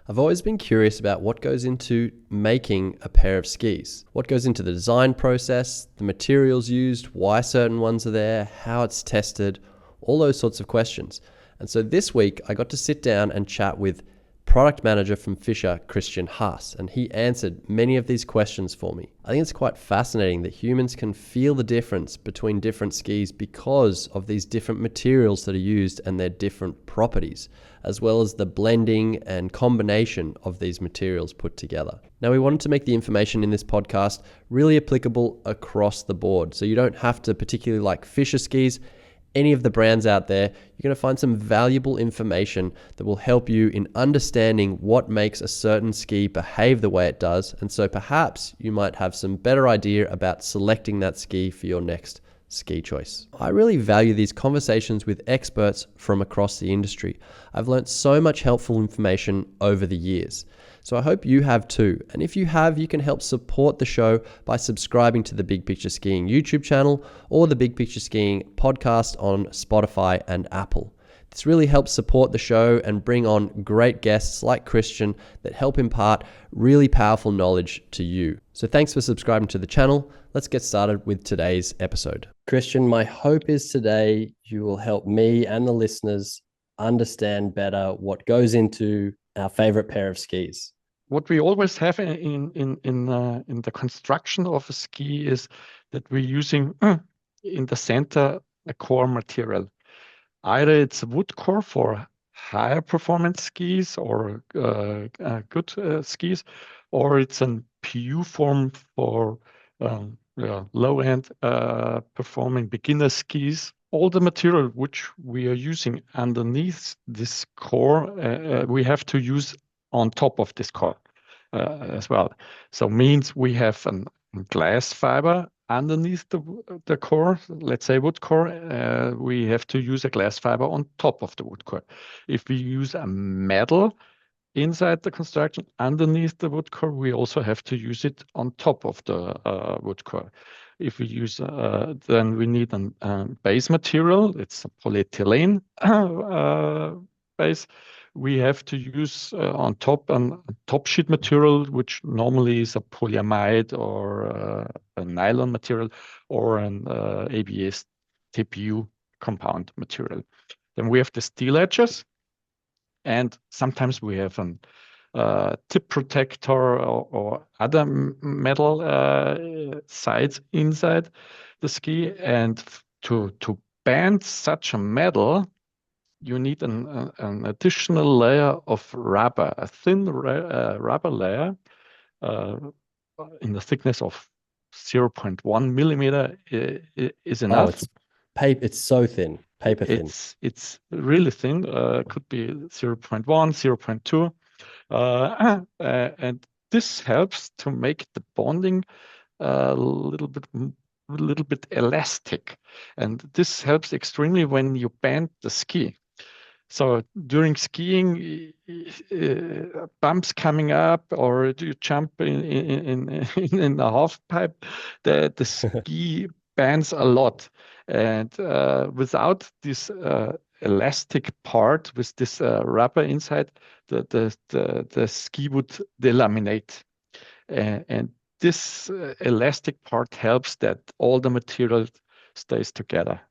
I've always been curious about what goes into making a pair of skis. What goes into the design process, the materials used, why certain ones are there, how it's tested, all those sorts of questions. And so this week I got to sit down and chat with product manager from Fischer, Christian Haas, and he answered many of these questions for me. I think it's quite fascinating that humans can feel the difference between different skis because of these different materials that are used and their different properties, as well as the blending and combination of these materials put together. Now, we wanted to make the information in this podcast really applicable across the board, so you don't have to particularly like Fischer skis. Any of the brands out there, you're going to find some valuable information that will help you in understanding what makes a certain ski behave the way it does. And so perhaps you might have some better idea about selecting that ski for your next ski choice. I really value these conversations with experts from across the industry. I've learned so much helpful information over the years. So I hope you have too. And if you have, you can help support the show by subscribing to the Big Picture Skiing YouTube channel or the Big Picture Skiing podcast on Spotify and Apple. This really helps support the show and bring on great guests like Christian that help impart really powerful knowledge to you. So thanks for subscribing to the channel. Let's get started with today's episode. Christian, my hope is today you will help me and the listeners understand better what goes into our favorite pair of skis. What we always have in the construction of a ski is that we're using in the center a core material. Either it's a wood core for higher performance skis or good skis, or it's a PU form for low-end performing beginner skis. All the material which we are using underneath this core, we have to use on top of this core as well. So means we have a glass fiber underneath the core, let's say wood core, we have to use a glass fiber on top of the wood core. If we use a metal inside the construction underneath the wood core, we also have to use it on top of the wood core. If we use, then we need a base material. It's a polyethylene base. We have to use on top a top sheet material, which normally is a polyamide or a nylon material or an ABS TPU compound material. Then we have the steel edges, and sometimes we have a tip protector or other metal sides inside the ski. And to bend such a metal, you need an additional layer of rubber, a thin rubber layer in the thickness of 0.1 millimeter is enough. Oh, it's paper. It's so thin, paper thin. It's really thin. Could be 0.1, 0.2, and this helps to make the bonding a little bit elastic, and this helps extremely when you bend the ski. So during skiing, bumps coming up, or you jump in a half pipe, the ski bends a lot, and without this elastic part with this rubber inside, the ski would delaminate, and this elastic part helps that all the material stays together.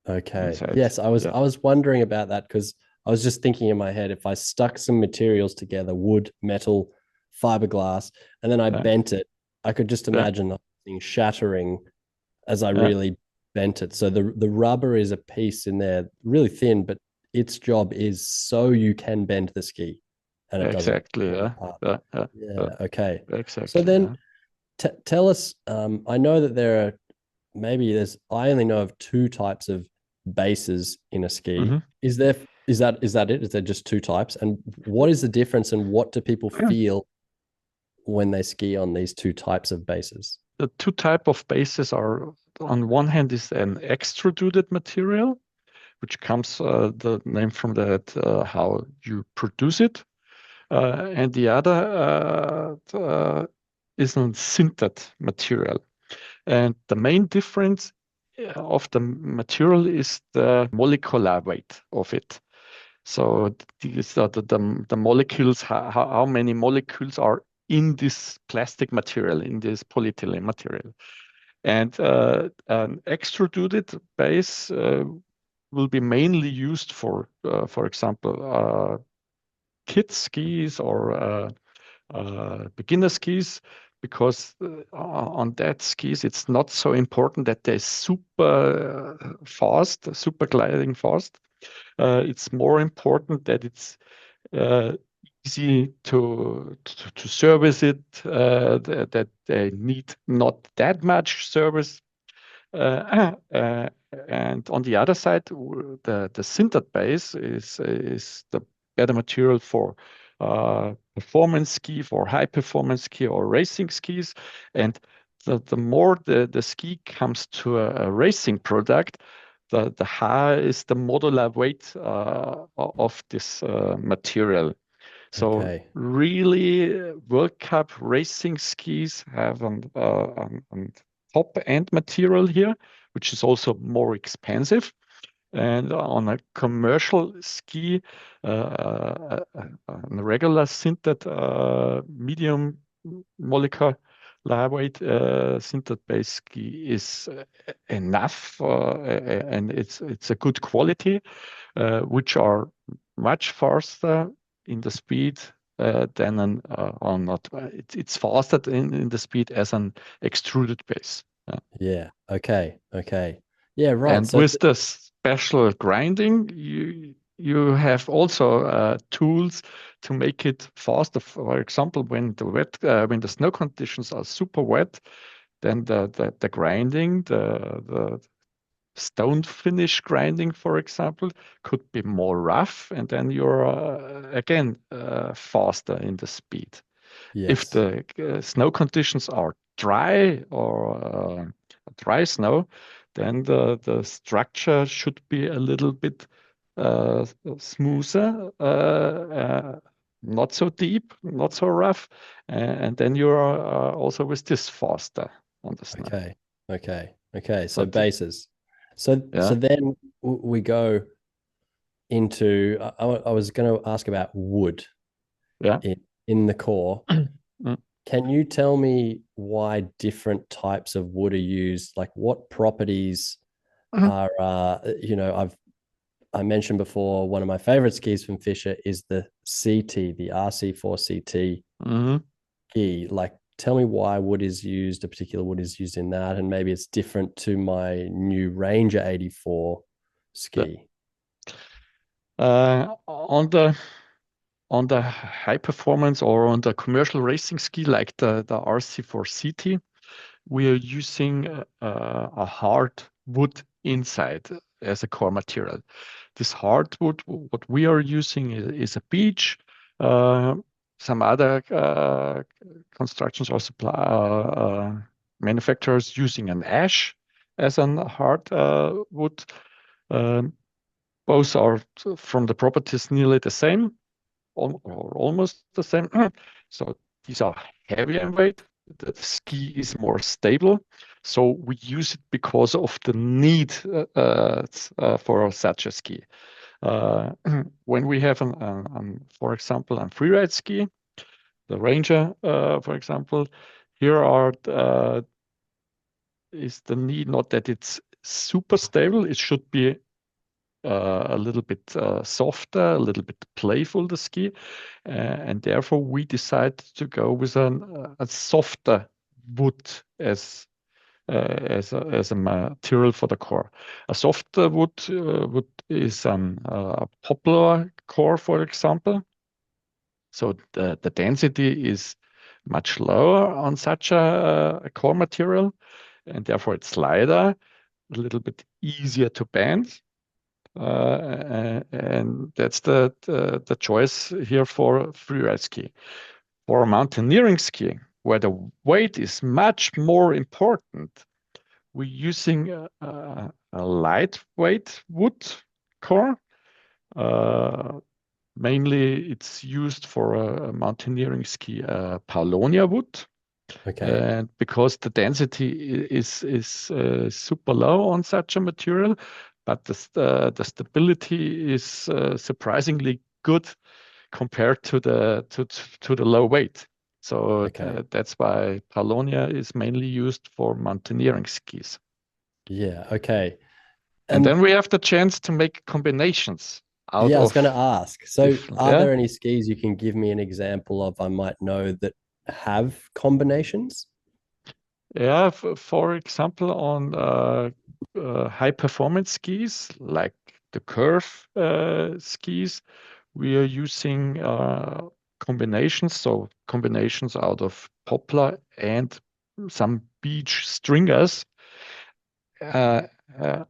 Okay. Inside. Yes, I was wondering about that because I was just thinking in my head, if I stuck some materials together, wood, metal, fiberglass, and then I bent it, I could just imagine the thing shattering as I really bent it. So the rubber is a piece in there, really thin, but its job is so you can bend the ski. And it exactly. Okay. Exactly. So then tell us, I know that there are I only know of two types of bases in a ski. Mm-hmm. Is that it? Is there just two types? And what is the difference, and what do people feel when they ski on these two types of bases? The two types of bases are, on one hand, is an extruded material, which comes the name from that how you produce it, and the other is a sintered material. And the main difference of the material is the molecular weight of it. So these are the molecules, how many molecules are in this plastic material, in this polyethylene material. And an extruded base will be mainly used for example, kid skis or beginner skis, because on that skis it's not so important that they're super fast, super gliding fast. It's more important that it's uh, easy to service it, that they need not that much service. And on the other side, the sintered base is the better material for performance ski, for high performance ski or racing skis. And the more the ski comes to a racing product, the higher is the modular weight of this material. So Okay. really, World Cup racing skis have an top-end material here, which is also more expensive. And on a commercial ski, a regular sintered medium molecular weight sintered base ski is enough, and it's a good quality, which are much faster in the speed than an or not. It's faster in the speed as an extruded base. Yeah. Okay. Okay. Yeah. Right. And So with the special grinding, you have also tools to make it faster. For example, when the snow conditions are super wet, then the grinding, the stone finish grinding, for example, could be more rough, and then you're again faster in the speed. If yes. the snow conditions are dry or dry snow, then the structure should be a little bit smoother, not so deep, not so rough, and then you're also with this faster on the snow. Okay. Okay. Okay. So But bases. So yeah, then we go into. I was going to ask about wood yeah. in the core. Mm, Can you tell me why different types of wood are used? Like what properties mhm, are I mentioned before one of my favorite skis from Fischer is the CT, the RC4 CT mhm. ski. Like tell me why wood is used, a particular wood is used in that, and maybe it's different to my new Ranger 84 Yeah. ski. On the high performance or on the commercial racing ski like the RC4 CT, we are using a hard wood inside as a core material. This hardwood, what we are using is a beech. Uh, some other constructions or supply manufacturers using an ash as an hard wood. Um, both are from the properties nearly the same, or almost the same. So these are heavier in weight. The ski is more stable. So we use it because of the need for such a ski. Uh, when we have for example, a freeride ski, the Ranger, for example, here is the need not that it's super stable. It should be a little bit softer, a little bit playful, the ski. And therefore, we decided to go with a softer wood as a material for the core. A softer wood is a poplar core, for example. So the density is much lower on such a core material, and therefore it's lighter, a little bit easier to bend. And that's the choice here for freeride ski. For mountaineering skiing, where the weight is much more important, we're using a lightweight wood core. Uh, Mainly, it's used for a mountaineering ski, Paulownia wood. Okay. And because the density is super low on such a material, but the stability is surprisingly good compared to the low weight. So that's why Palonia is mainly used for mountaineering skis. Yeah. Okay. And then we have the chance to make combinations out yeah, I was of going to ask. So, are yeah. there any skis you can give me an example of I might know that have combinations? Yeah, for example, on high performance skis like the curve skis, we are using combinations. So combinations out of poplar and some beech stringers uh,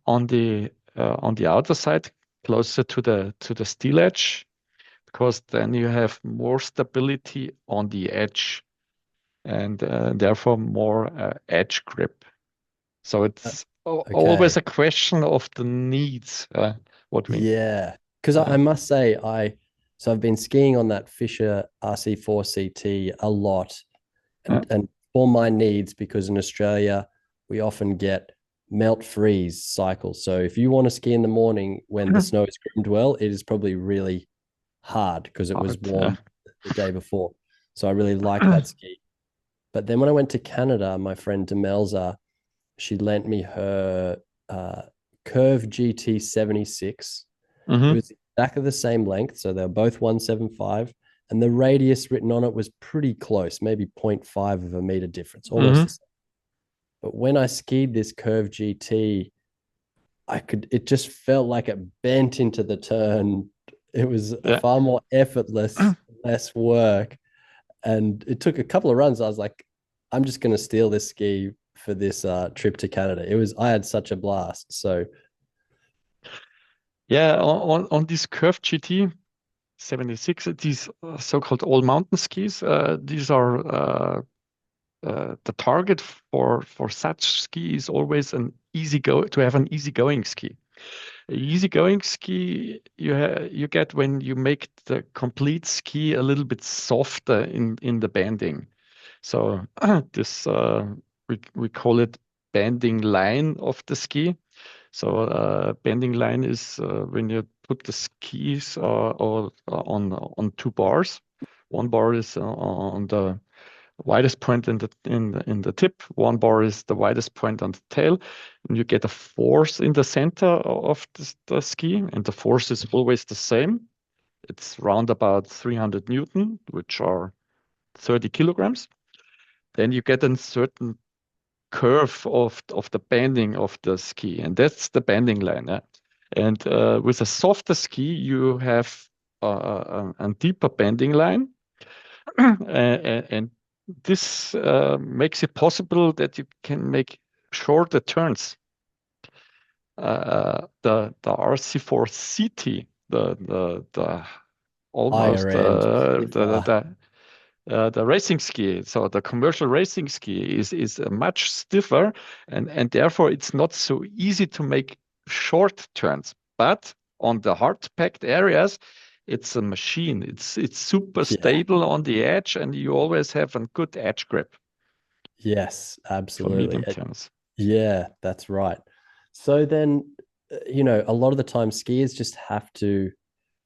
on the outer side, closer to the steel edge, because then you have more stability on the edge and therefore more edge grip. So it's always Okay. a question of the needs. What we Yeah. Because I uh, must say, so I've been skiing on that Fischer RC4 CT a lot, uh, and for my needs, because in Australia we often get melt freeze cycles. So if you want to ski in the morning when the snow is groomed well, it is probably really hard because it was hard. warm the day before. So I really like that ski. But then when I went to Canada, my friend Demelza, she lent me her uh, Curve GT 76. It Hmm. was exactly the same length, so they were both 175, and the radius written on it was pretty close, maybe zero point 0.5 of a meter difference, almost Hmm. the same. But when I skied this Curve GT, it just felt like it bent into the turn. It was a Yeah. far more effortless, less work. And it took a couple of runs. I was like, I'm just going to steal this ski for this trip to Canada. I had such a blast. So, Yeah, on this Curve GT 76, these so-called all mountain skis, these are the target for such ski is always to have an easygoing ski. An easygoing ski you get when you make the complete ski a little bit softer in the bending. So this we call it bending line of the ski. So bending line is when you put the skis or on two bars. One bar is on the widest point in the tip. One bar is the widest point on the tail, and you get a force in the center of the ski, and the force is always the same. It's round about 300 Newton, which are 30 kilograms. Then you get a certain curve of the bending of the ski, and that's the bending line. And with a softer ski, you have a deeper bending line, and this makes it possible that you can make shorter turns. The RC4 CT, the higher almost end, stiffer. the racing ski, so the commercial racing ski is much stiffer, and therefore it's not so easy to make short turns. But on the hard packed areas, it's a machine. It's super Yeah. stable on the edge, and you always have a good edge grip Yes, for absolutely. medium turns. Yeah, that's right. So then, a lot of the time skiers just have to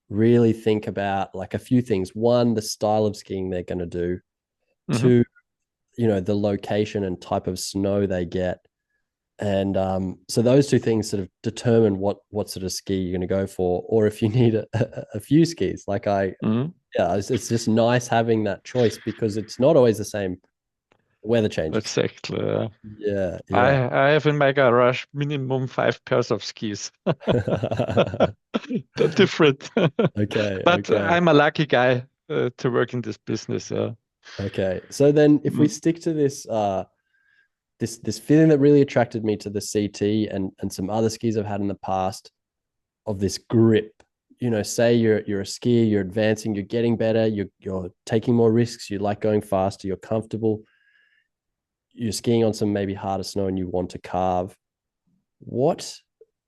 really think about like a few things. One, the style of skiing they're going to do. Hmm. Two, the location and type of snow they get. And so those two things sort of determine what sort of ski you're going to go for, or if you need a few skis. Hmm. Yeah, it's just nice having that choice because it's not always the same weather changes. Exactly. Yeah, I yeah. I have in my garage minimum 5 pairs of skis. They're different. Okay, But okay, I'm a lucky guy to work in this business. okay. So then, if we Mm. stick to this feeling that really attracted me to the CT and some other skis I've had in the past of this grip. Say you're a skier, you're advancing, you're getting better, you're taking more risks, you like going faster, you're comfortable, you're skiing on some maybe harder snow, and you want to carve. What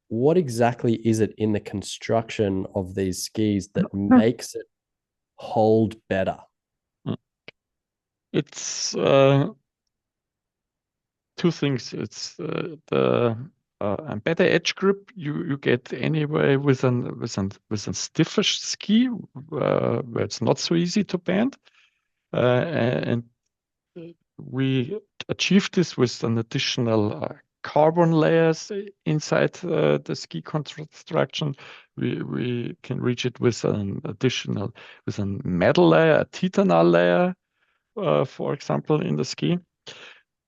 what exactly is it in the construction of these skis that makes it hold better? It's two things. It's the a better edge grip you get anyway with a stiffer ski where it's not so easy to bend, and we achieve this with an additional carbon layers inside the ski construction. We can reach it with an additional with a metal layer, a titanal layer, for example, in the ski.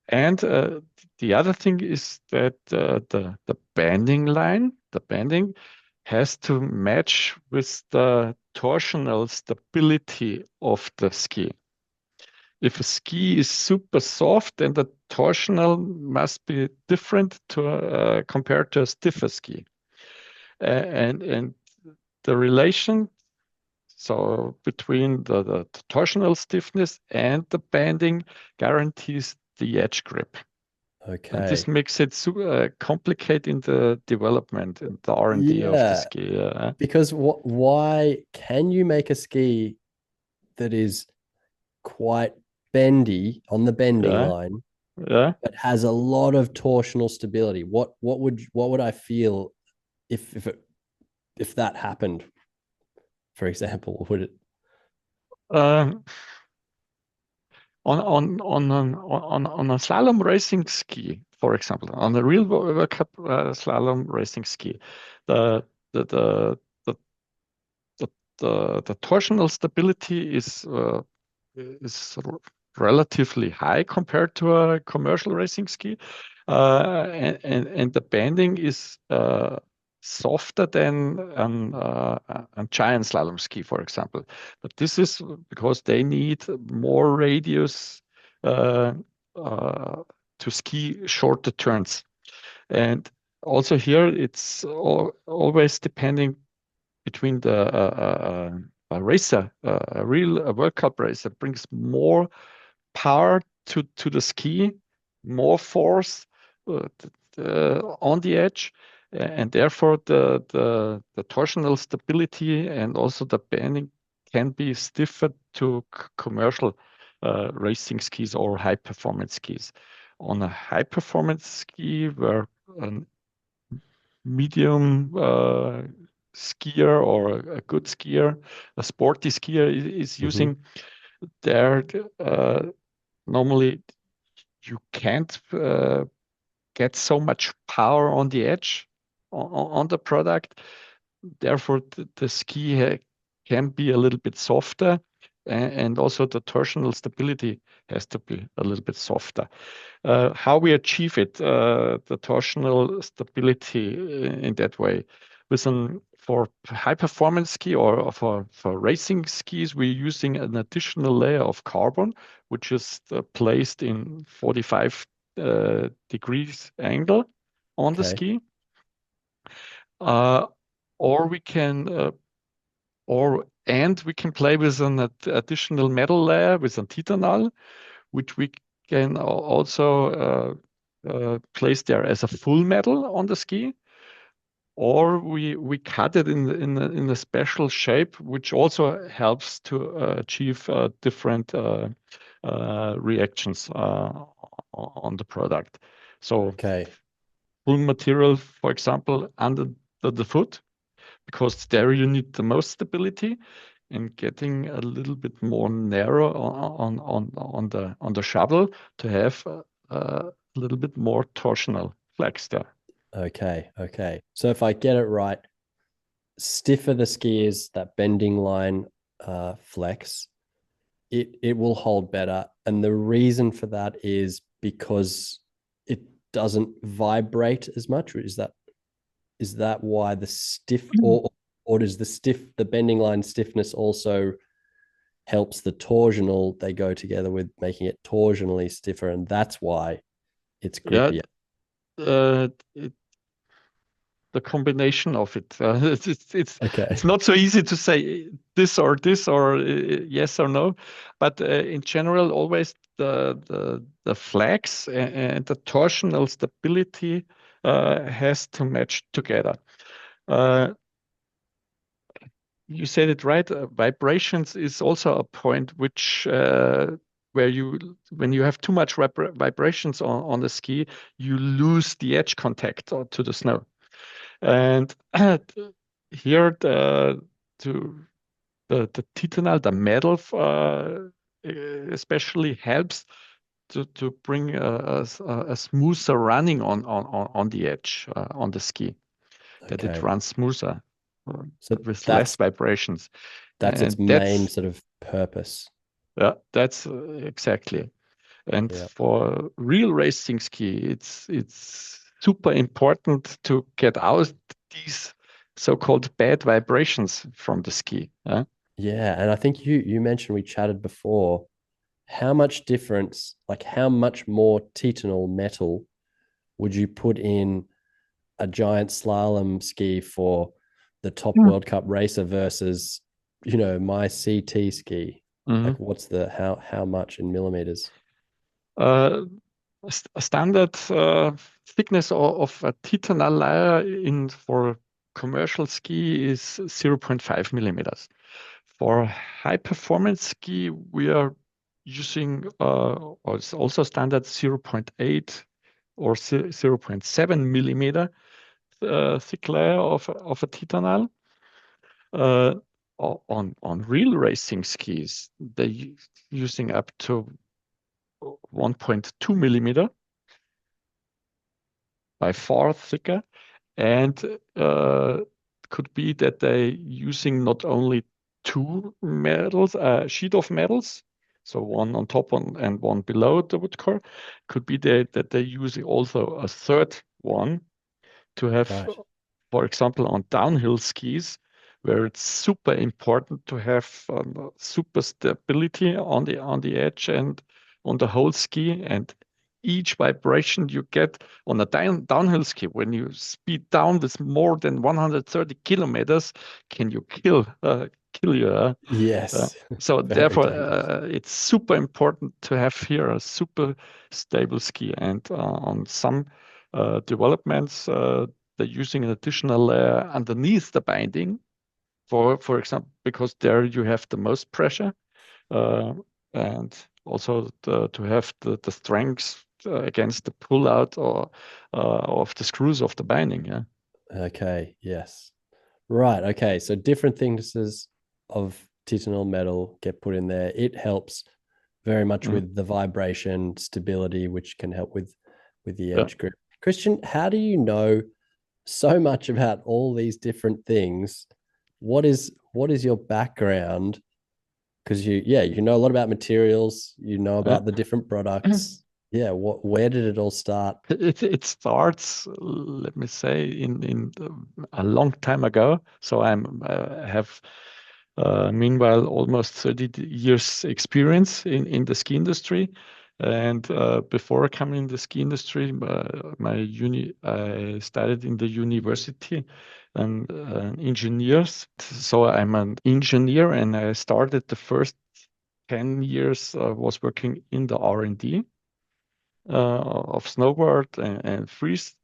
And the other thing is that the bending has to match with the torsional stability of the ski. If a ski is super soft, then the torsional must be different to compared to a stiffer ski. And the relation so between the torsional stiffness and the bending guarantees the edge grip. And this Okay. makes it complicated in the development and the R&D of the Yeah. ski. Because why can you make a ski that is quite bendy on the bending Yeah, line, yeah. but has a lot of torsional stability? What would I feel if that happened, for example? Would it Um, on a slalom racing ski, for example, on the real World Cup slalom racing ski, the the the the the torsional stability is relatively high compared to a commercial racing ski, and the bending is softer than a giant slalom ski, for example. But this is because they need more radius uh, uh, to ski shorter turns. And also here, it's always depending between a racer, a real World Cup racer brings more power to the ski, more force on the edge, and therefore the torsional stability and also the bending can be stiffer to commercial racing skis or high performance skis. On a high performance ski where an medium skier or a good skier, a sporty skier is Mhm. using, there normally you can't get so much power on the edge on the product. Therefore, the ski can be a little bit softer, and also the torsional stability has to be a little bit softer. How we achieve it, the torsional stability in that way, for high performance ski or for racing skis, we're using an additional layer of carbon, which is placed in 45 degrees angle on the Okay. ski. Uh, or we can we can play with an additional metal layer with a titanal, which we can also place there as a full metal on the ski, or we cut it in a special shape, which also helps to achieve different reactions on the product. So Okay. full material, for example, under the foot, because there you need the most stability, and getting a little bit more narrow on the shovel to have a little bit more torsional flex there. Okay. Okay. So if I get it right, stiffer the ski is, that bending line flex, it will hold better. And the reason for that is because it doesn't vibrate as much. Is that why the stiff, or does the bending line stiffness also helps the torsional? They go together with making it torsionally stiffer, and that's why it's Yeah, grippier. it, the combination of it. It's Okay. not so easy to say this or yes or no, but in general, always the flex and the torsional stability has to match together. Uh, you said it right. Vibrations is also a point which where when you have too much vibrations on the ski, you lose the edge contact to the snow. And here the titanal, the metal, especially helps to bring a smoother running on the edge on the ski, that it Okay. runs smoother So with less that's vibrations. its And main sort of purpose. that's exactly. And Yeah. for real racing ski, it's super important to get out these so-called bad vibrations from the ski. Yeah. And I think you mentioned, we chatted before, how much difference, like how much more titanal metal would you put in a giant slalom ski for the top Mm. World Cup racer versus, my CT ski? Mhm. Like what's the how much in millimeters? Uh, a standard thickness of a titanal layer in for commercial ski is 0.5 millimeters. For high performance ski, we are using, or it's also standard 0.8 or 0.7 millimeter thick layer of a titanal. Uh, on real racing skis, they're using up to 1.2 millimeter, by far thicker, and could be that they're using not only two metals, sheet of metals, so one on top and one below the wood core. Could be that they're using also a third one to have, Right. for example, on downhill skis, where it's super important to have super stability on the edge and on the whole ski. And each vibration you get on a downhill ski, when you speed down with more than 130 kilometers, can you kill you? Yes. So Very therefore, dangerous. it's super important to have here a super stable ski. And on some developments, they're using an additional layer underneath the binding, for example, because there you have the most pressure, uh, and also to have the strength against the pull out or of the screws of the binding. Yeah. Okay. Yes. Right. Okay. So different thicknesses of titanal metal get put in there. It helps very much Mm. with the vibration stability, which can help with the Yeah. edge grip. Christian, how do you know so much about all these different things? What is your background? Because you know a lot about materials, you know Yeah. about the different products. Yeah, where did it all start? It starts, let me say, in a long time ago. So have meanwhile almost 30 years experience in the ski industry. And before coming in the ski industry, I studied in the university and engineers. So I'm an engineer, and I started the first 10 years was working in the R&D of snowboard and freeze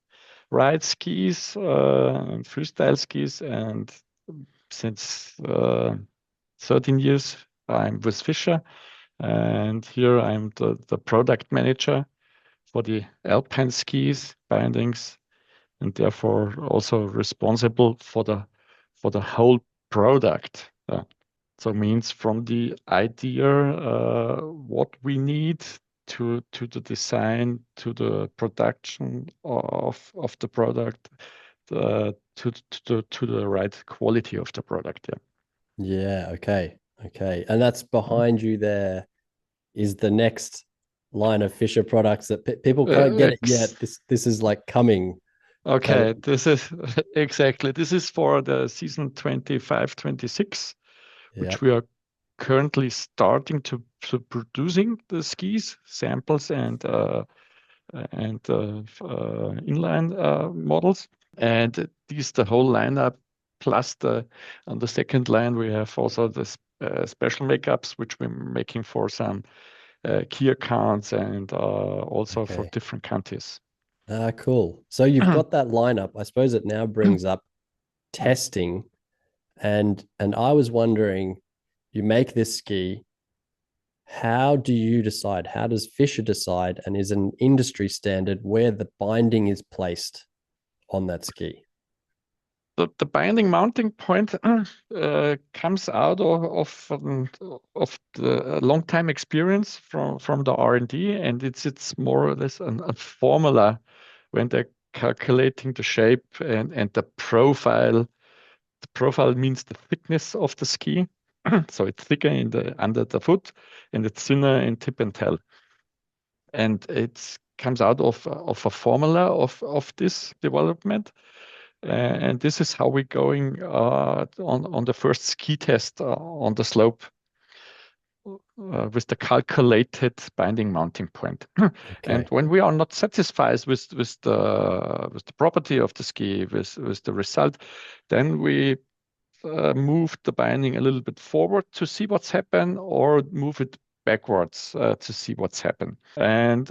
ride skis and freestyle skis. And since 13 years, I'm with Fischer, and here I'm the product manager for the alpine skis, bindings, and therefore also responsible for the whole product. So means from the idea, what we need to the design, to the production of the product, to the right quality of the product. Yeah. Yeah, okay. Okay. And that's behind you there is the next line of Fisher products that people can't get it Ex yet. This is like coming. Okay, this is exactly. This is for the season 25-26, Yeah. which we are currently starting to producing the skis, samples, and inline models. And these the whole lineup, plus on the second line we have also the special makeups, which we're making for some key accounts and also for Okay. different countries. Ah, cool. So you've got that lineup. I suppose it now brings up testing. And I was wondering, you make this ski. How do you decide? How does Fischer decide? And is it an industry standard where the binding is placed on that ski? The binding mounting point comes out of the long time experience from the R&D, and it's more or less a formula when they're calculating the shape and the profile. The profile means the thickness of the ski. So it's thicker in the under the foot and it's thinner in tip and tail. And it comes out of a formula of this development. And this is how we're going on the first ski test on the slope with the calculated binding mounting point. And Okay. when we are not satisfied with the property of the ski, with the result, then we move the binding a little bit forward to see what's happened, or move it backwards to see what's happened. And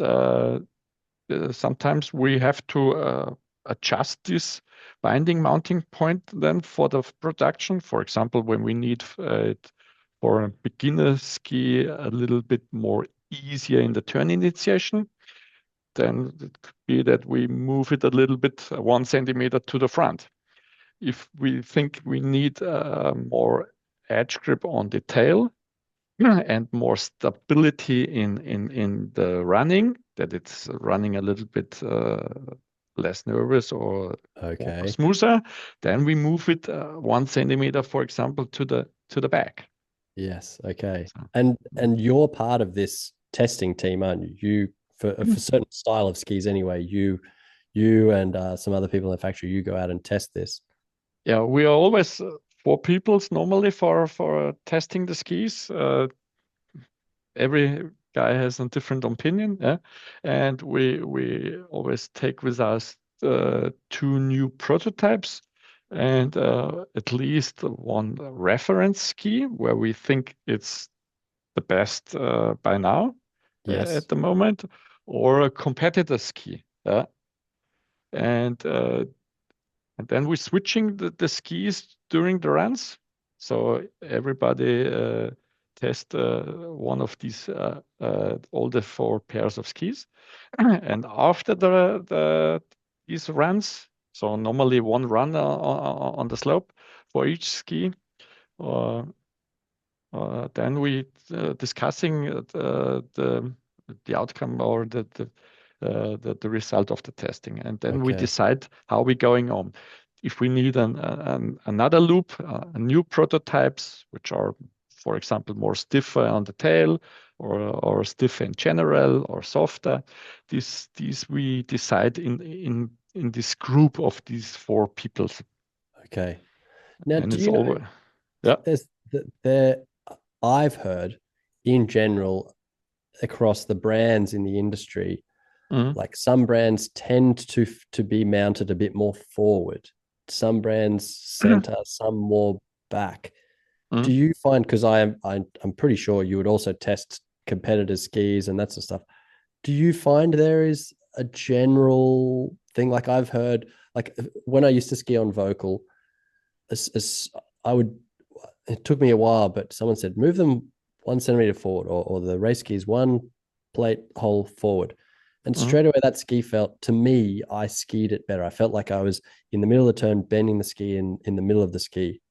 sometimes we have to adjust this binding mounting point then for the production. For example, when we need it for a beginner ski a little bit more easier in the turn initiation, then it could be that we move it a little bit 1 centimeter to the front. If we think we need more edge grip on the tail and more stability in the running, that it's running a little bit less nervous or more Okay. smoother, then we move it 1 centimeter, for example, to the back. Yes. Okay. So, And you're part of this testing team, aren't you? You for certain style of skis anyway. You and some other people in the factory. You go out and test this. yeah, we are always 4 peoples normally for testing the skis. Every guy has a different opinion, yeah? And we always take with us 2 new prototypes and at least one reference ski where we think it's the best by now Yes. at the moment, or a competitor ski. Yeah? And and then we're switching the skis during the runs. So everybody test one of these, all the 4 pairs of skis. And after these runs, so normally one run on the slope for each ski, uh, then we discussing the outcome or the result of the testing, and then we Okay. decide how we're going on. If we need another loop, new prototypes, which are, for example, more stiffer on the tail, or stiffer in general, or softer, these we decide in this group of these 4 people, Okay. Now, and do it's you know always yeah. there's there I've heard in general across the brands in the industry, Mhm. like some brands tend to be mounted a bit more forward, some brands center, some more back. Do Mhm. you find, because I'm pretty sure you would also test competitors skis and that sort of stuff, do you find there is a general thing? Like I've heard, like when I used to ski on vocal, as I would, it took me a while, but someone said move them 1 centimeter forward, or the race skis one plate hole forward. And Mhm. straight away, that ski felt, to me, I skied it better. I felt like I was in the middle of the turn, bending the ski in the middle of the ski.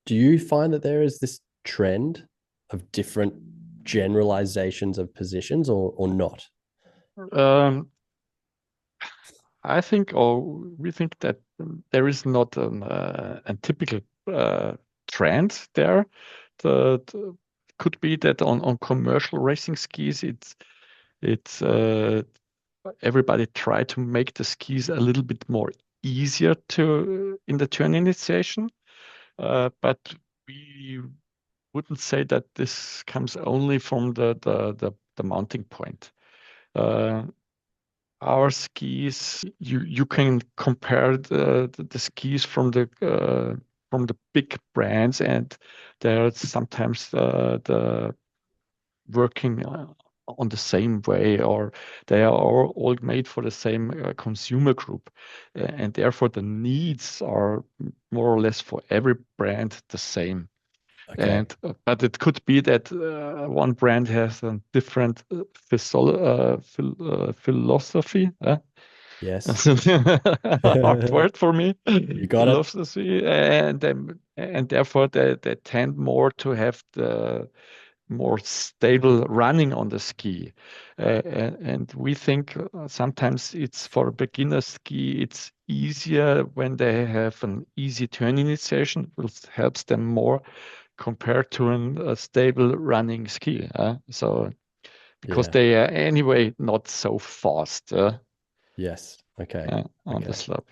Do you find that there is this trend of different generalizations of positions, or not? Um, I think, or we think that there is not a typical trend there. The could be that on commercial racing skis, it's everybody try to make the skis a little bit more easier to in the turn initiation, but we wouldn't say that this comes only from the mounting point. Uh, our skis, you can compare the skis from the big brands, and they're sometimes the working on the same way, or they are all made for the same consumer group, and therefore the needs are more or less for every brand the same. Okay. But it could be that one brand has a different philosophy. Yes. That's a hard word for me. You got it. Philosophy, and therefore they tend more to have the more stable running on the ski. And we think sometimes it's for a beginner ski, it's easier when they have an easy turn initiation, which helps them more compared to a stable running ski. So because Yeah. they are anyway not so fast Yes. Okay. on the Okay. slope.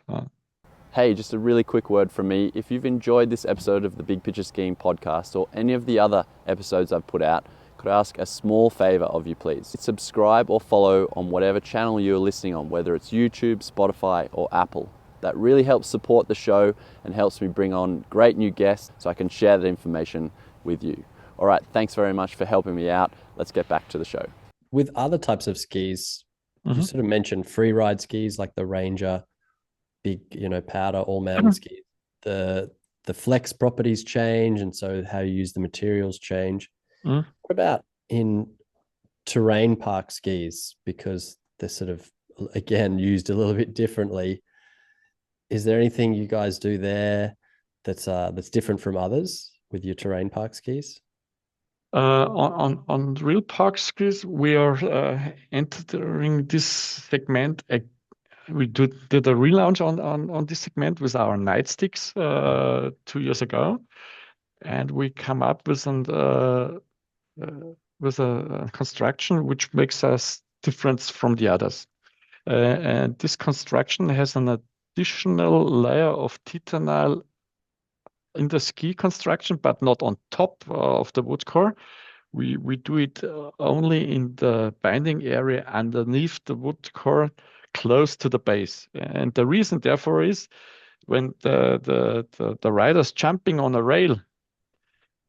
Hey, just a really quick word from me. If you've enjoyed this episode of the Big Picture Skiing podcast or any of the other episodes I've put out, could I ask a small favor of you, please? Subscribe or follow on whatever channel you're listening on, whether it's YouTube, Spotify, or Apple. That really helps support the show and helps me bring on great new guests so I can share that information with you. All right, thanks very much for helping me out. Let's get back to the show. With other types of skis, you Mhm. sort of mentioned free ride skis like the Ranger, big, powder all mountain skis. The flex properties change, and so how you use the materials change. Mhm. What about in terrain park skis? Because they're sort of again used a little bit differently. Is there anything you guys do there that's different from others with your terrain park skis? On real park skis, we are entering this segment. We did a relaunch on this segment with our nightsticks 2 years ago, and we come up with a construction which makes us different from the others. And this construction has an additional layer of titanal in the ski construction, but not on top of the wood core. We do it only in the binding area underneath the wood core, close to the base. And the reason, therefore, is when the rider's jumping on a rail,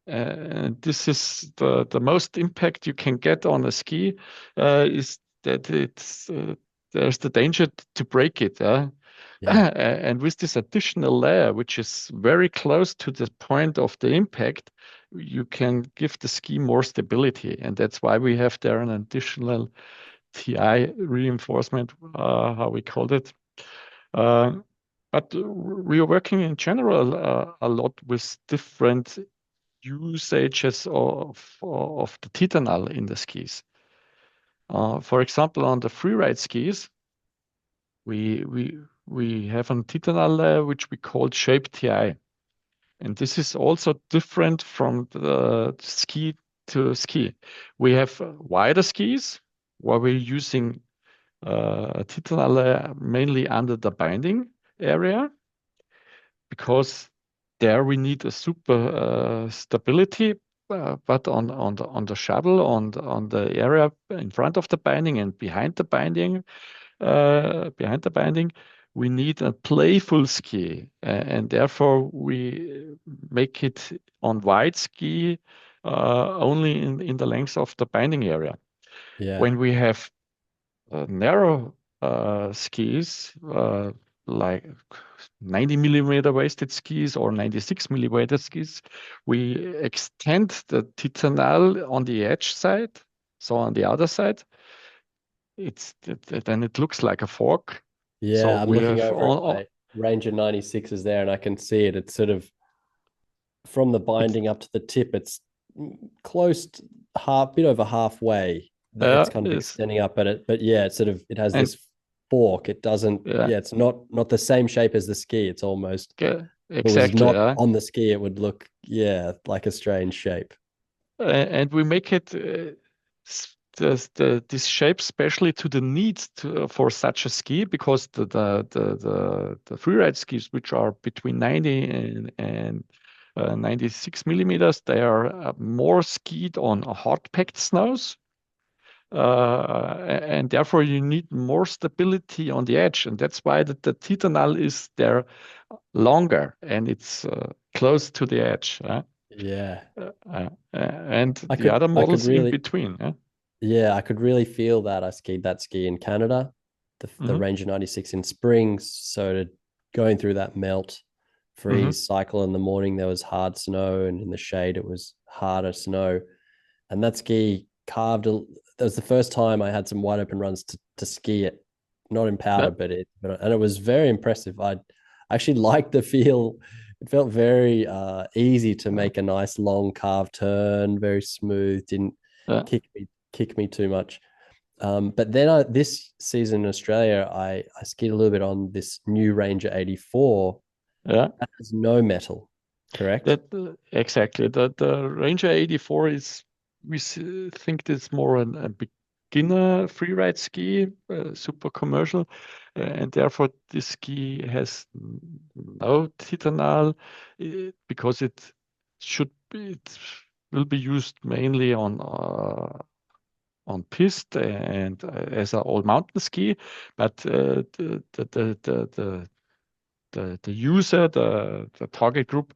this is the most impact you can get on a ski, is that there's the danger to break it. Yeah. And with this additional layer, which is very close to the point of the impact, you can give the ski more stability. And that's why we have there an additional TI reinforcement, how we called it. Uh, but we are working in general a lot with different usages of the titanal in the skis. For example, on the freeride skis, we have a titanal layer which we call shape TI. And this is also different from the ski to ski. We have wider skis where we're using a titanal layer mainly under the binding area, because there we need a super stability, but on the shovel, on the area in front of the binding and behind the binding, we need a playful ski, and therefore we make it on wide ski only in the length of the binding area. Yeah. When we have narrow skis, like 90 millimeter waisted skis or 96 millimeter skis, we extend the titanal on the edge side. So on the other side, then it looks like a fork. So Yeah, I'm we looking have over at my Ranger 96 is there, and I can see it. It's sort of from the it's binding up to the tip. It's close to bit over halfway. It's kind of is extending up at it, but yeah, it has and this fork. It doesn't. yeah, Yeah, it's not the same shape as the ski. It's almost, if it was exactly. not on the ski, it would look, yeah, like a strange shape. And we make it this shape specially to the needs for such a ski, because the freeride skis, which are between 90 and 96 millimeters, they are more skied on hard packed snows. And therefore you need more stability on the edge, and that's why the titanal is there longer and it's close to the edge. Yeah, And I the could other I could models in really between. yeah I could really feel that. I skied that ski in Canada, the Mhm. Ranger 96 in spring, so going through that melt, free cycle. In the morning there was hard snow, and in the shade it was harder snow. And that ski carved. That was the first time I had some wide open runs to ski it, not in powder, but it was very impressive. I actually liked the feel. It felt very easy to make a nice long carved turn, very smooth. Didn't kick me too much. But then this season in Australia, I skied a little bit on this new Ranger 84. Yeah, that has no metal, correct? Exactly. The Ranger 84 is, think it's more a beginner freeride ski, super commercial, and therefore this ski has no titanal because it will be used mainly on piste and as an all mountain ski, but the user, the target group,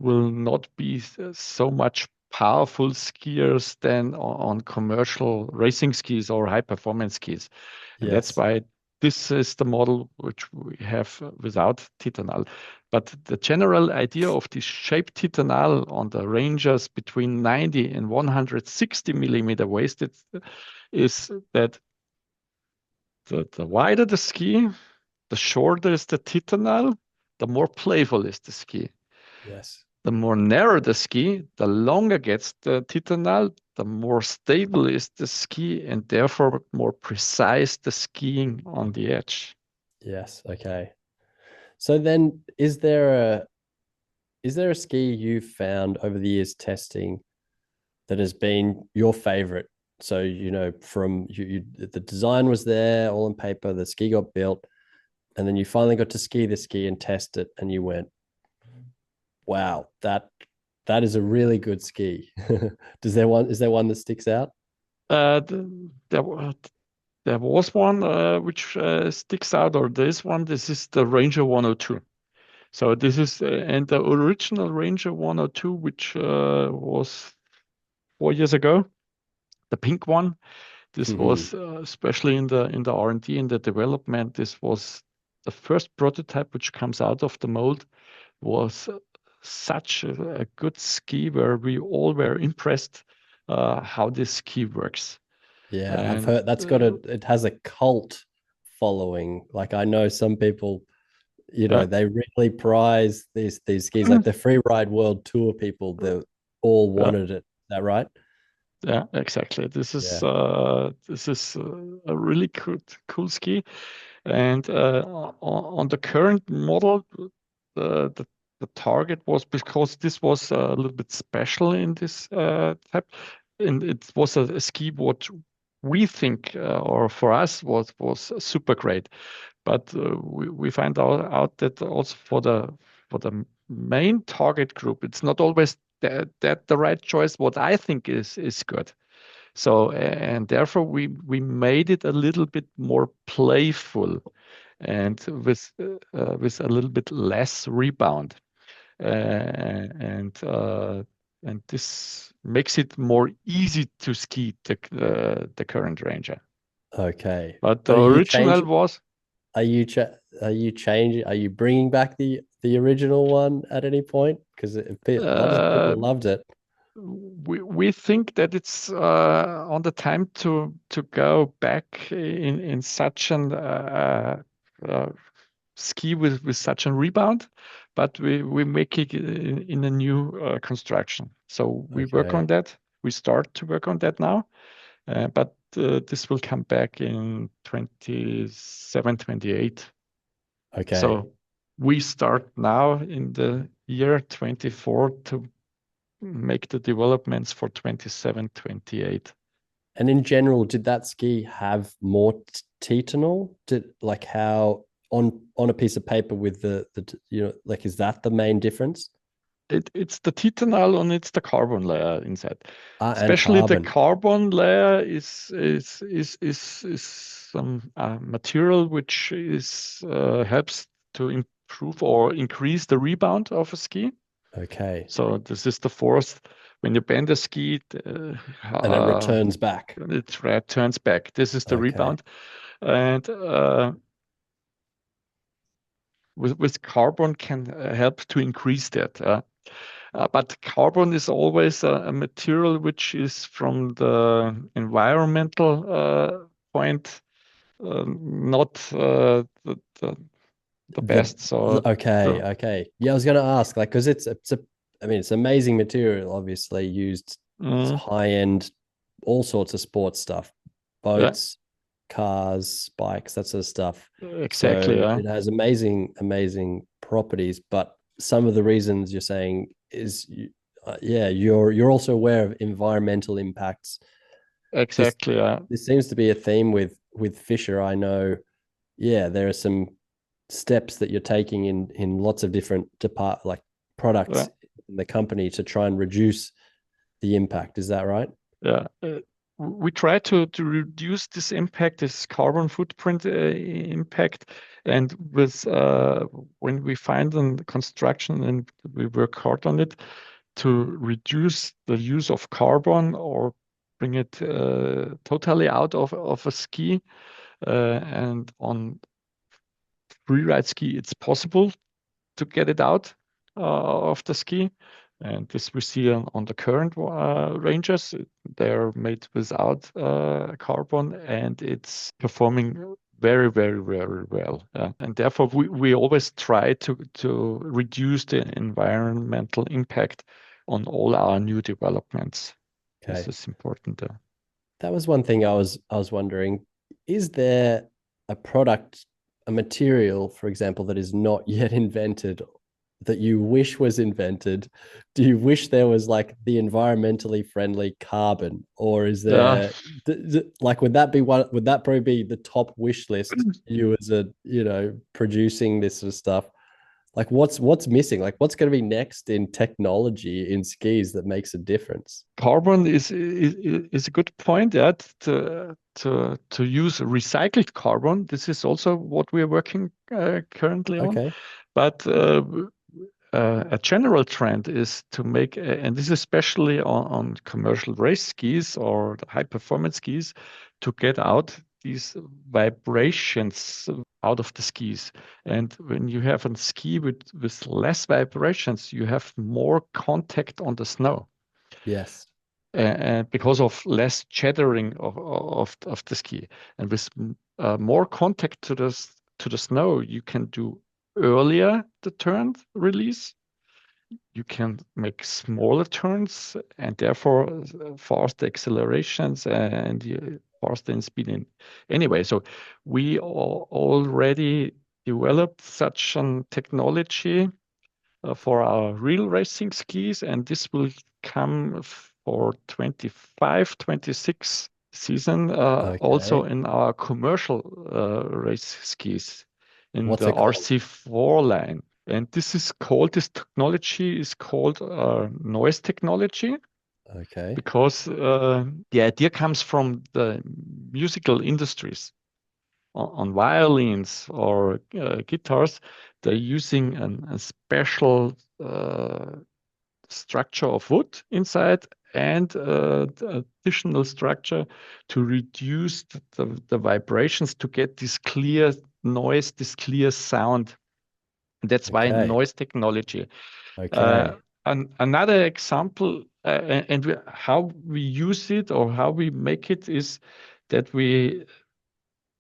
will not be so much powerful skiers than on commercial racing skis or high performance skis. And that's why this is the model which we have without titanal. But the general idea of this shaped titanal on the Rangers between 90 and 160 millimeter waist is that the wider the ski, the shorter is the titanal, the more playful is the ski. Yes. The more narrow the ski, the longer gets the titanal, the more stable is the ski, and therefore more precise the skiing on the edge. Yes. Okay. So then, is there a ski you've found over the years testing that has been your favorite? So, from the design was there, all on paper, the ski got built, and then you finally got to ski the ski and test it, and you went, wow, that is a really good ski. Is there one that sticks out? There was one which sticks out, or this one. This is the Ranger 102. So this is and the original Ranger 102, which was 4 years ago, the pink one. This was especially in the R&D, in the development. This was the first prototype which comes out of the mold. Was such a good ski where we all were impressed how this ski works. Yeah, I've heard that's it has a cult following. Like, I know some people, they really prize these skis, like the free ride world tour people, they all wanted it. Is that right? Yeah, exactly. This is a really cool ski, and on the current model, the target was, because this was a little bit special in this type, and it was a ski what we think or for us was super great, but we find out that also for the main target group, it's not always that the right choice. What I think is good. So and therefore we made it a little bit more playful, and with a little bit less rebound, and this makes it more easy to ski the current Ranger. Okay, but the original was. Are you changing? Are you bringing back the original one at any point? Because a lot of people loved it. We think that it's on the time to go back in such an ski with such a rebound, but we make it in a new construction. So we work on that. We start to work on that now, but this will come back in 27, 28. Okay. So we start now in the year 24 to make the developments for 27, 28. And in general, did that ski have more titanal? How on a piece of paper with the is that the main difference? It's the titanal and it's the carbon layer inside. Especially the carbon layer is some material which helps to improve or increase the rebound of a ski. Okay. So this is the force when you bend a ski, and it returns back. It returns back. This is the rebound, and with carbon can help to increase that. But carbon is always a material which is from the environmental point not the best. So okay. Yeah, I was going to ask, like, because I mean, it's amazing material, obviously used. It's high end, all sorts of sports stuff, boats, cars, bikes, that sort of stuff. Exactly. So it has amazing properties. But some of the reasons you're saying is, you're also aware of environmental impacts. Exactly. This seems to be a theme with Fischer. I know. Yeah, there are some steps that you're taking in lots of different products in the company to try and reduce the impact. Is that right? Yeah. We try to reduce this impact, this carbon footprint impact, and with when we find the construction and we work hard on it to reduce the use of carbon or bring it totally out of a ski. And on freeride ski, it's possible to get it out of the ski. And this we see on the current Rangers. They're made without carbon, and it's performing very, very, very well. And therefore, we always try to reduce the environmental impact on all our new developments. Okay. This is important. That was one thing I was wondering. Is there a product, a material, for example, that is not yet invented that you wish was invented? Do you wish there was like the environmentally friendly carbon, or is there like would that probably be the top wish list, you as a producing this sort of stuff? Like what's missing? Like what's going to be next in technology in skis that makes a difference? Carbon is a good point. To use recycled carbon. This is also what we are working currently on. Okay. But a general trend is to make, and this is especially on commercial race skis or the high performance skis, to get out these vibrations out of the skis. And when you have a ski with less vibrations, you have more contact on the snow. Yes. And because of less chattering of the ski, and with more contact to the snow, you can do earlier the turn release. You can make smaller turns and therefore fast accelerations and faster in speed. Anyway, so we already developed such a technology for our real racing skis, and this will come for 25-26 season also in our commercial race skis in What's the it called? RC4 line. And this technology is called noise technology. Okay. Because the idea comes from the musical industries. On violins or guitars, they're using a special structure of wood inside and the additional structure to reduce the vibrations to get this clear noise, this clear sound. That's why noise technology. Okay. Another example, how we use it or how we make it is that we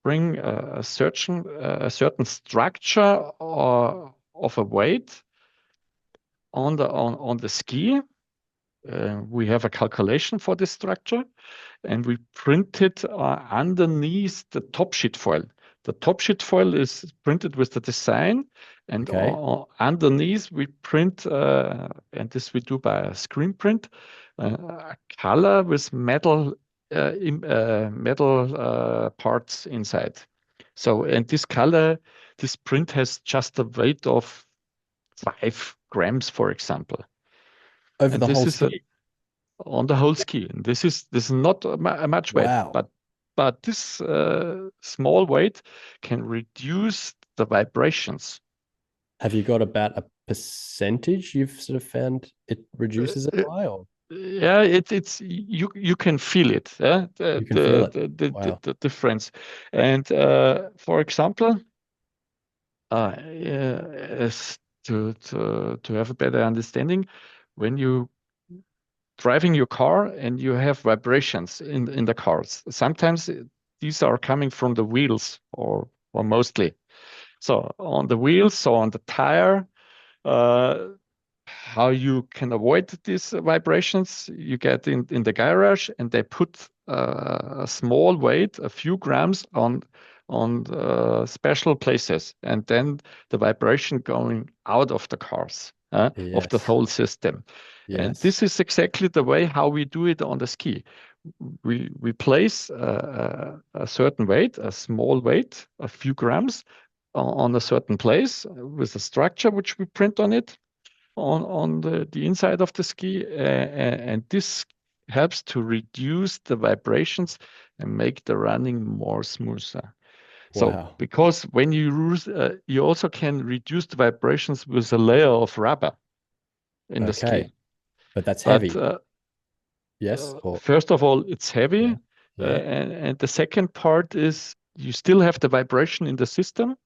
bring a certain structure of a weight on the ski. We have a calculation for this structure, and we print it underneath the top sheet foil. The top sheet foil is printed with the design, and underneath we print, and this we do by a screen print, a color with metal parts inside. So, and this print has just a weight of 5 grams, for example. Over the whole ski? On the whole ski. And this is not much weight, but this small weight can reduce the vibrations. Have you got about a percentage you've sort of found it reduces it by? Or? Yeah, it's you can feel it. You can feel it. The difference. And for example, As to have a better understanding, when you driving your car and you have vibrations in the cars, sometimes these are coming from the wheels or mostly. So on the wheels, so on the tire, how you can avoid these vibrations, you get in the garage and they put a small weight, a few grams on special places, and then the vibration going out of the cars, of the Yes. whole system. And Yes. this is exactly the way how we do it on the ski. We place a certain weight, a small weight, a few grams on a certain place with a structure which we print on it on the inside of the ski, and this helps to reduce the vibrations and make the running more smoother. So Wow. because when you use, you also can reduce the vibrations with a layer of rubber in the Okay. ski. But that's But heavy. Yes. Or first of all, it's heavy, yeah. Yeah. and the second part is you still have the vibration in the system,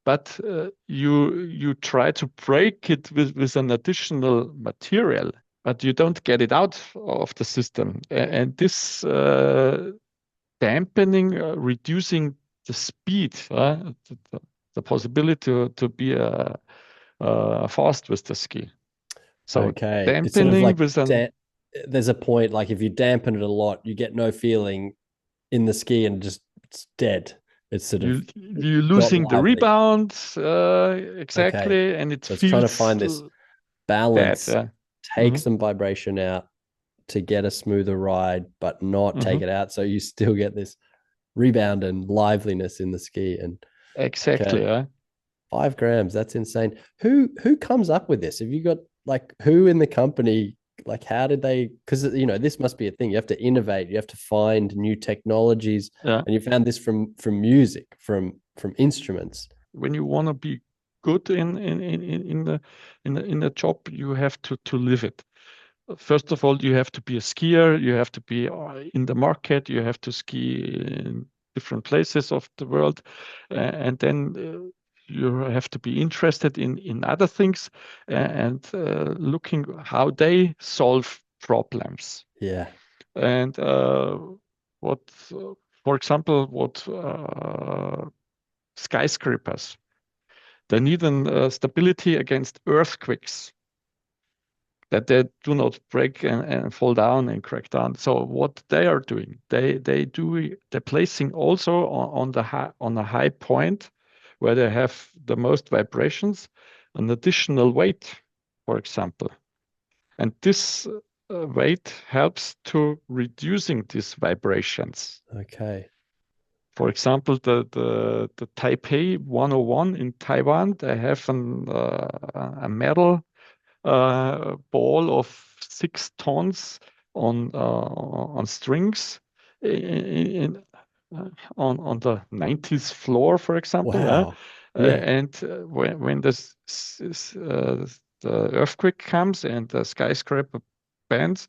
but you try to break it with an additional material, but you don't get it out of the system. And this dampening, reducing the speed, the possibility to be fast with the ski. So Okay. It's sort of dampening like with an there's a point, like if you dampen it a lot, you get no feeling in the ski and just it's dead. It's sort of you're not losing the lively. rebound Okay. exactly, and it So it's trying to feels find this bad. balance, take Hmm. some vibration out to get a smoother ride, but not take Hmm. it out. So you still get this rebound and liveliness in the ski. And okay, Exactly. 5 grams, that's insane. Who comes up with this? Have you got like who in the company? Like how did they? Because this must be a thing. You have to innovate. You have to find new technologies, Yeah. and you found this from music, from instruments. When you want to be good in the job, you have to live it. First of all, you have to be a skier. You have to be in the market. You have to ski in different places of the world, and then you have to be interested in other things and looking how they solve problems. Yeah. And what, for example, what skyscrapers. They need an stability against earthquakes, that they do not break and fall down and crack down. So what they are doing, they're placing also on a high point where they have the most vibrations, an additional weight, for example, and this weight helps to reducing these vibrations. Okay. For example, the Taipei 101 in Taiwan, they have a metal ball of 6 tons on strings on the 90th floor, for example. Wow. Yeah. And when the earthquake comes and the skyscraper bends,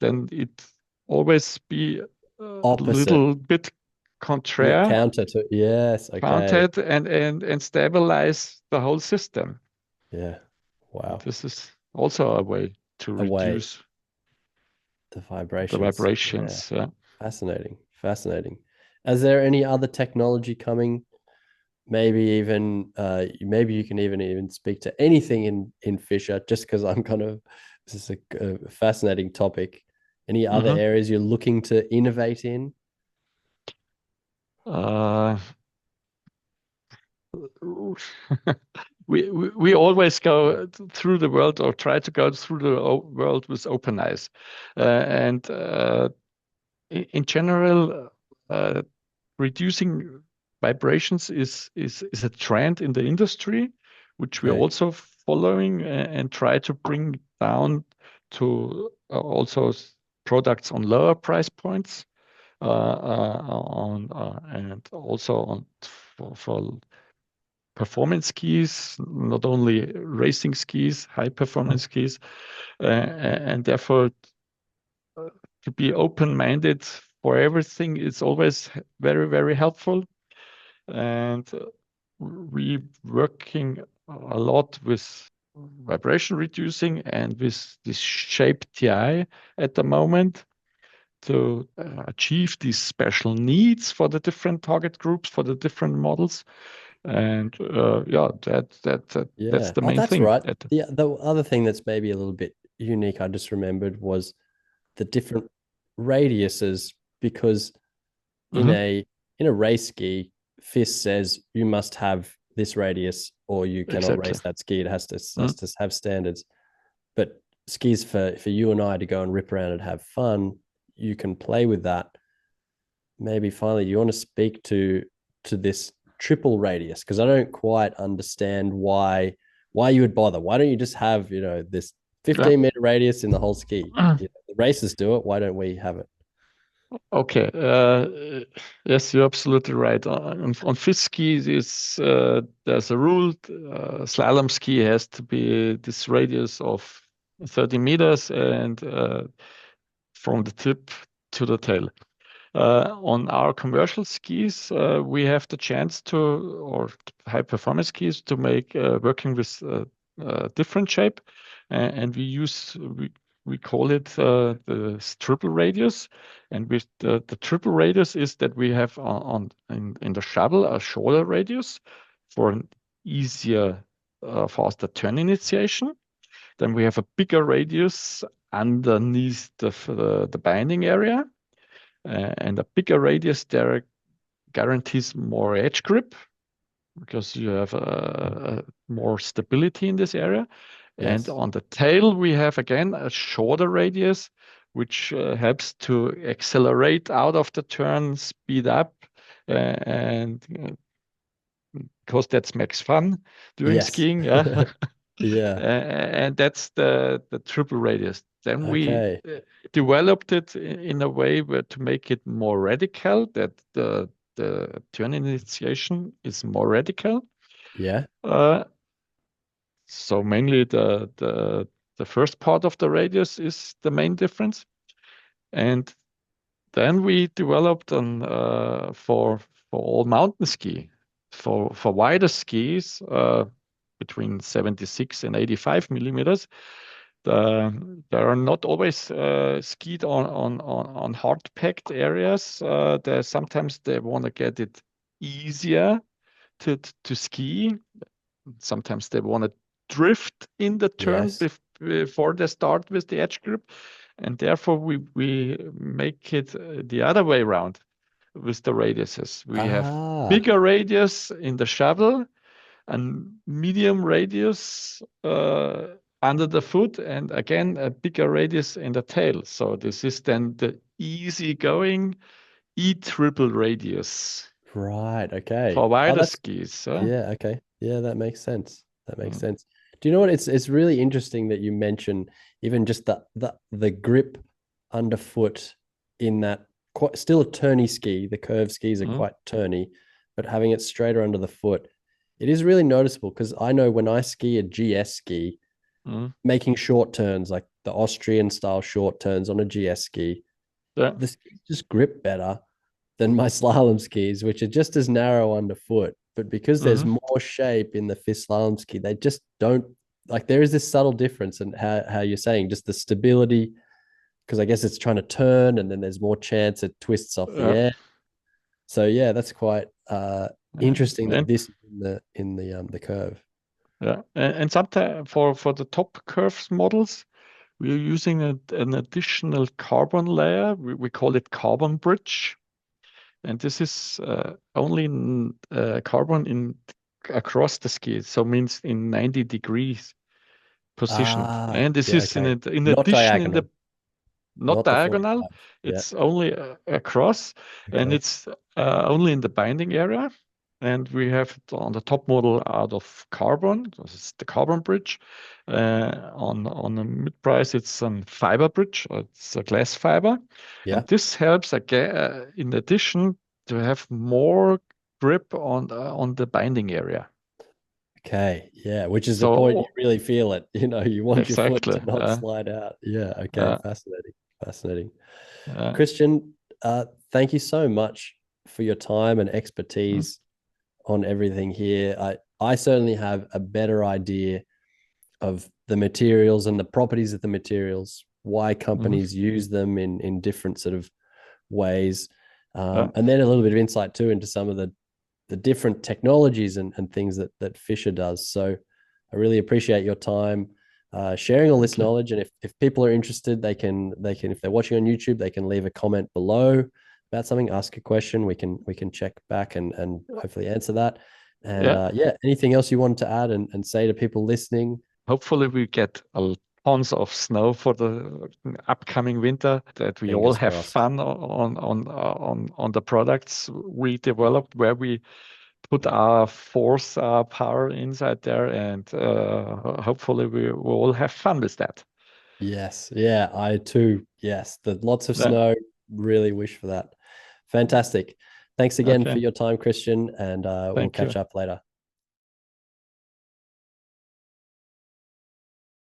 then it always be a Opposite. little bit Yeah. contrary, Counter to yes. Okay. counted, and stabilize the whole system. Yeah. And Wow. this is also a way to Away reduce the the vibrations. Yeah. vibrations. Yeah. Fascinating. Fascinating. Is there any other technology coming? Maybe even maybe you can even speak to anything in Fischer, just because I'm kind of this is a fascinating topic. Any other Mhm. areas you're looking to innovate in? Uh, we always go through the world or try to go through the world with open eyes, and in general, reducing vibrations is a trend in the industry, which we're Okay. also following and try to bring down to also products on lower price points, and also for performance skis, not only racing skis, high performance skis, and therefore to be open-minded for everything is always very, very helpful. And we working a lot with vibration reducing and with this shape TI at the moment to achieve these special needs for the different target groups, for the different models. And that's Yeah. the Oh, main that's thing. right. The other thing that's maybe a little bit unique, I just remembered, was the different radiuses, because in a race ski, FIS says you must have this radius or you cannot Exactly. race that ski. It has to have standards. But skis for you and I to go and rip around and have fun, you can play with that. Maybe finally, you want to speak to this triple radius, because I don't quite understand why you would bother. Why don't you just have this 15-meter radius in the whole ski? The races do it. Why don't we have it? Okay. Yes, you're absolutely right. On FIS skis, there's a rule. Slalom ski has to be this radius of 30 meters and from the tip to the tail. On our commercial skis, we have the chance or high performance skis, to make working with different shape, and we call it the triple radius. And with the triple radius is that we have in the shovel a shorter radius for an easier, faster turn initiation. Then we have a bigger radius underneath the binding area. And a bigger radius there guarantees more edge grip, because you have more stability in this area. Yes. And on the tail, we have again a shorter radius, which helps to accelerate out of the turn, speed up, and because that makes fun during Yes. skiing. Yeah. Yeah. And that's the triple radius. Then we Okay. developed it in a way to make it more radical, that the turn initiation is more radical. Yeah. So mainly the first part of the radius is the main difference. And then we developed for all mountain ski, for wider skis, between 76 and 85 millimeters. They are not always skied on hard packed areas. Sometimes they want to get it easier to ski. Sometimes they want to drift in the turn Yes. before they start with the edge grip, and therefore we make it the other way around with the radiuses. We have bigger radius in the shovel and medium radius under the foot, and again a bigger radius in the tail. So this is then the easy going triple radius. Right. Okay. For wider That's skis. Yeah. Okay. Yeah, that makes sense. That makes sense. Do you know what? It's really interesting that you mention even just the grip underfoot in that still a turny ski. The curved skis are quite turny, but having it straighter under the foot, it is really noticeable, because I know when I ski a GS ski, making short turns, like the Austrian style short turns on a GS ski, the skis just grip better than my slalom skis, which are just as narrow underfoot. But because there's more shape in the FIS slalom ski, they just don't, like, there is this subtle difference in how you're saying, just the stability, because I guess it's trying to turn and then there's more chance it twists off the air. So yeah, that's quite interesting that this is in the curve. Yeah, and sometimes for the top curves models, we are using an additional carbon layer. We call it carbon bridge, and this is only carbon across the ski, so means in 90 degrees positioned. And this is in Not addition in diagonal, the not not the diagonal. 45. It's only across, and it's only in the binding area. And we have it on the top model out of carbon. This is the carbon bridge. On the mid price, it's a fiber bridge. It's a glass fiber. Yeah. And this helps again, in addition, to have more grip on the binding area. Okay. Yeah. Which is the point you really feel it. You want your foot Exactly. to not slide out. Yeah. Okay. Fascinating. Fascinating. Christian, thank you so much for your time and expertise on everything here. I certainly have a better idea of the materials and the properties of the materials, why companies use them in different sort of ways. And then a little bit of insight too into some of the different technologies and things that Fischer does. So I really appreciate your time sharing all this knowledge. And if people are interested, they can, if they're watching on YouTube, they can leave a comment below about something, ask a question. We can check back and hopefully answer that. And anything else you wanted to add and say to people listening? Hopefully we get tons of snow for the upcoming winter, that we all have fun on the products we developed, where we put our force, our power inside there, and hopefully we will all have fun with that. Yes. Yeah, I too. Yes. Lots of snow. Really wish for that. Fantastic. Thanks again for your time, Christian, and we'll catch up later.